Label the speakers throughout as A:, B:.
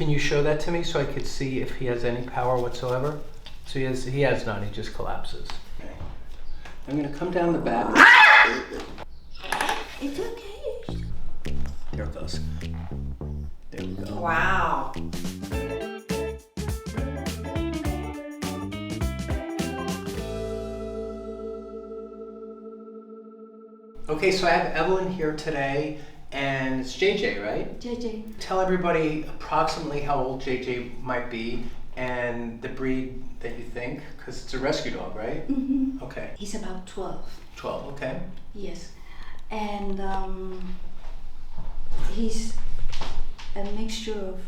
A: Can you show that to me so I could see if he has any power whatsoever? So he has none, he just collapses. Okay. I'm gonna come down the back.
B: It's okay.
A: There it goes. There we go.
B: Wow.
A: Okay, so I have Evelyn here today, and it's JJ, right?
B: JJ.
A: Tell everybody approximately how old JJ might be and the breed that you think, because it's a rescue dog, right?
B: Mm-hmm.
A: Okay.
B: He's about 12.
A: 12, okay.
B: Yes. And he's a mixture of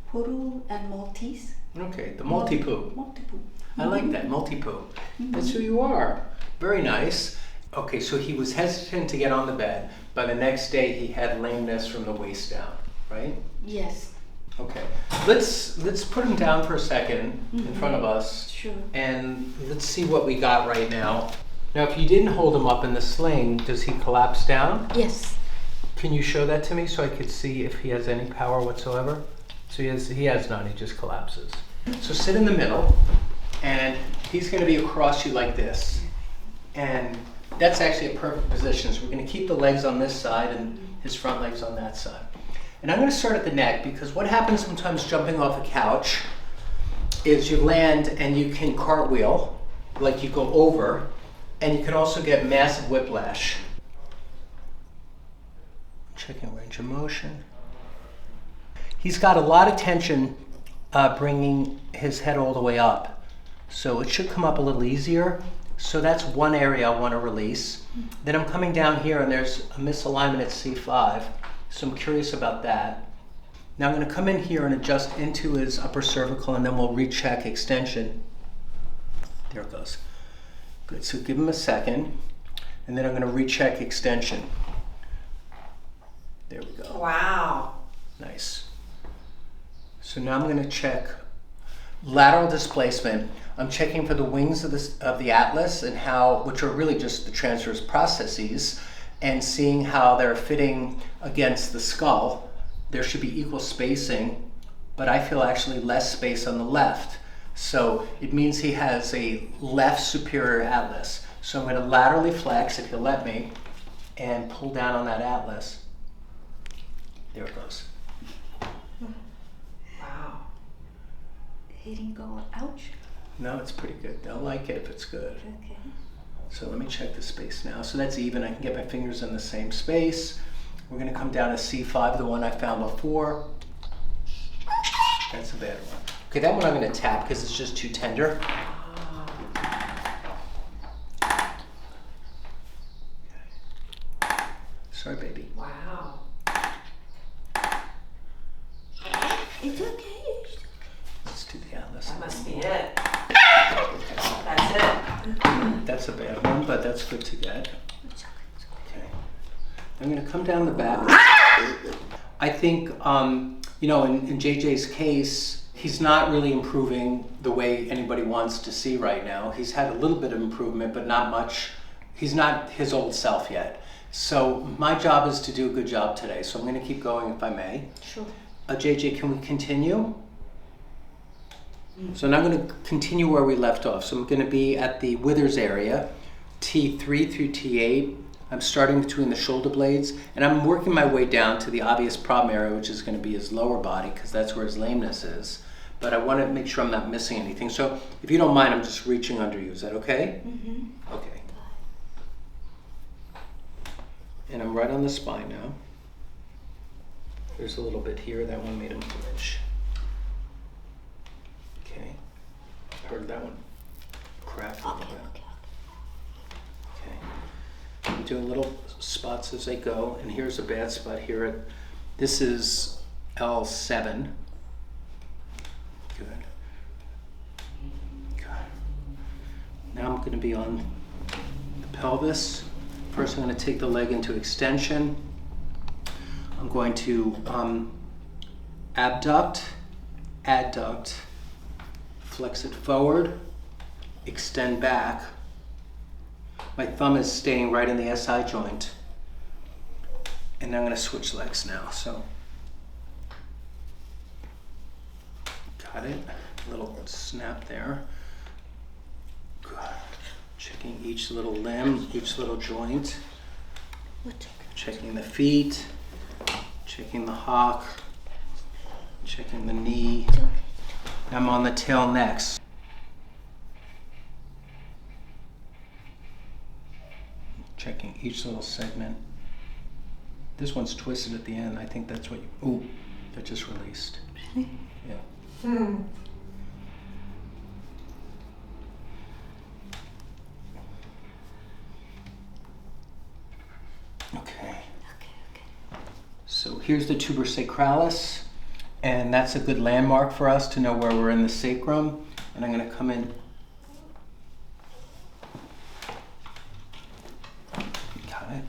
B: Poodle and Maltese.
A: Okay, the multi-poo.
B: Multi-poo.
A: I like that, multi-poo. That's who you are. Very nice. Okay, so he was hesitant to get on the bed. By the next day, he had lameness from the waist down, right?
B: Yes.
A: Okay, let's put him down for a second in front of us.
B: Sure.
A: And let's see what we got right now. Now, if you didn't hold him up in the sling, does he collapse down?
B: Yes.
A: Can you show that to me so I could see if he has any power whatsoever? So he has none, he just collapses. So sit in the middle, and he's gonna be across you like this. And that's actually a perfect position. So we're gonna keep the legs on this side and his front legs on that side. And I'm gonna start at the neck, because what happens sometimes jumping off a couch is you land and you can cartwheel, like you go over, and you can also get massive whiplash. Checking range of motion. He's got a lot of tension bringing his head all the way up. So it should come up a little easier. So that's one area I want to release. Then I'm coming down here and there's a misalignment at C5. So I'm curious about that. Now I'm going to come in here and adjust into his upper cervical, and then we'll recheck extension. There it goes. Good, so give him a second. And then I'm going to recheck extension. There we go.
B: Wow.
A: Nice. So now I'm going to check lateral displacement. I'm checking for the wings of the atlas, and which are really just the transverse processes, and seeing how they're fitting against the skull. There should be equal spacing, but I feel actually less space on the left. So it means he has a left superior atlas. So I'm going to laterally flex, if you'll let me, and pull down on that atlas. There it goes.
B: Wow. He didn't go ouch?
A: No, it's pretty good. They'll like it if it's good.
B: Okay.
A: So let me check the space now. So that's even. I can get my fingers in the same space. We're going to come down to C5, the one I found before. That's a bad one. Okay, that one I'm going to tap because it's just too tender. Okay. Sorry, baby.
B: Wow. It's okay.
A: Let's do the atlas.
B: That must be it. That's it.
A: That's a bad one, but that's good to get. Okay. I'm going to come down the back. I think, you know, in JJ's case, he's not really improving the way anybody wants to see right now. He's had a little bit of improvement, but not much. He's not his old self yet. So my job is to do a good job today. So I'm going to keep going if I may.
B: Sure.
A: JJ, can we continue? So now I'm going to continue where we left off. So I'm going to be at the withers area, T3 through T8. I'm starting between the shoulder blades, and I'm working my way down to the obvious problem area, which is going to be his lower body, because that's where his lameness is. But I want to make sure I'm not missing anything. So if you don't mind, I'm just reaching under you. Is that okay? Mm-hmm. Okay. And I'm right on the spine now. There's a little bit here. That one made him flinch. Okay. Heard that one crack.
B: Okay.
A: I'm doing little spots as I go, and here's a bad spot here. This is L7. Good. Good. Now I'm going to be on the pelvis. First I'm going to take the leg into extension. I'm going to abduct, adduct, flex it forward, extend back. My thumb is staying right in the SI joint. And I'm going to switch legs now. So Got it. A little snap there. Good. Checking each little limb, each little joint. Checking the feet, checking the hock, checking the knee. I'm on the tail next. Checking each little segment. This one's twisted at the end. I think that's what you, ooh, that just released.
B: Really?
A: Yeah. Okay. So here's the tuber sacralis, and that's a good landmark for us to know where we're in the sacrum. And I'm going to come in. Got it.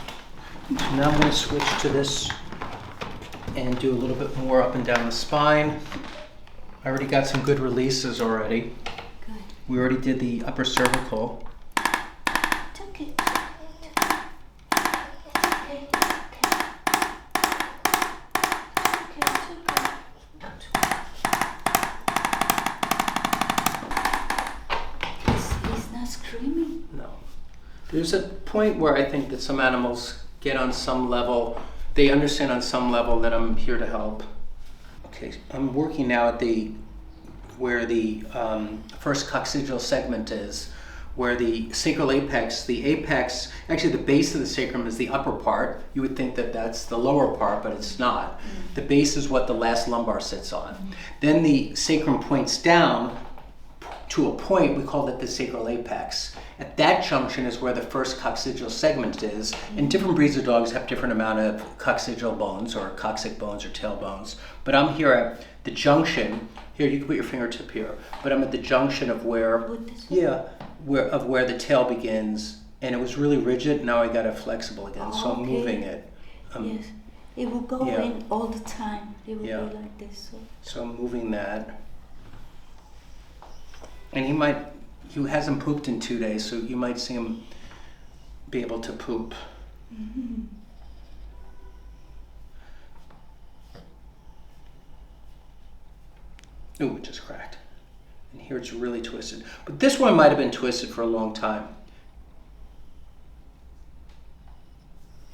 A: So now I'm going to switch to this and do a little bit more up and down the spine. I already got some good releases already.
B: Good.
A: We already did the upper cervical.
B: Okay. He's not screaming.
A: No. There's a point where I think that some animals get on some level, they understand on some level that I'm here to help. Okay, I'm working now at where the first coccygeal segment is, where the sacral apex, actually the base of the sacrum is the upper part. You would think that that's the lower part, but it's not. The base is what the last lumbar sits on. Then the sacrum points down to a point, we call it the sacral apex. At that junction is where the first coccygeal segment is, and different breeds of dogs have different amount of coccygeal bones or coccyx bones or tail bones. But I'm here at the junction. Here, you can put your fingertip here, but I'm at the junction of where, where the tail begins, and it was really rigid. Now I got it flexible again, so I'm moving it.
B: Yes, it will go in all the time. It will be like this.
A: So I'm moving that. And he hasn't pooped in 2 days, so you might see him be able to poop.
B: Mm-hmm.
A: Ooh, it just cracked. And here it's really twisted. But this one might have been twisted for a long time.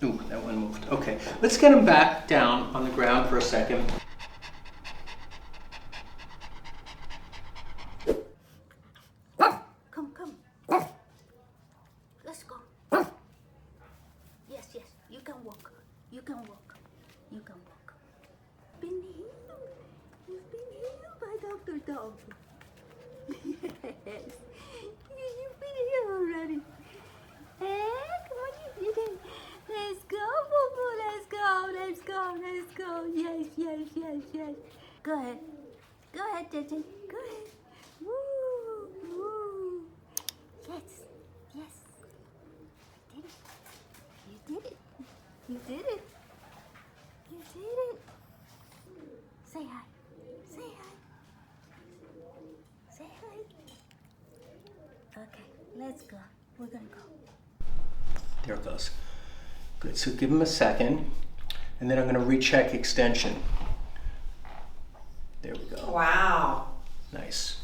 A: Ooh, that one moved. Okay, let's get him back down on the ground for a second.
B: Come. Let's go. Yes, you can walk. You can walk. Been healed. You've been healed by Dr. Dog. Yes. You've been healed already. Hey, come on, you did it. Let's go, boo-boo. Let's go. Yes. Go ahead, JJ. Go ahead. Woo. Yes. You did it. Say hi. Okay, let's go. We're gonna go.
A: There it goes. Good, so give him a second, and then I'm gonna recheck extension. There we go.
B: Wow.
A: Nice.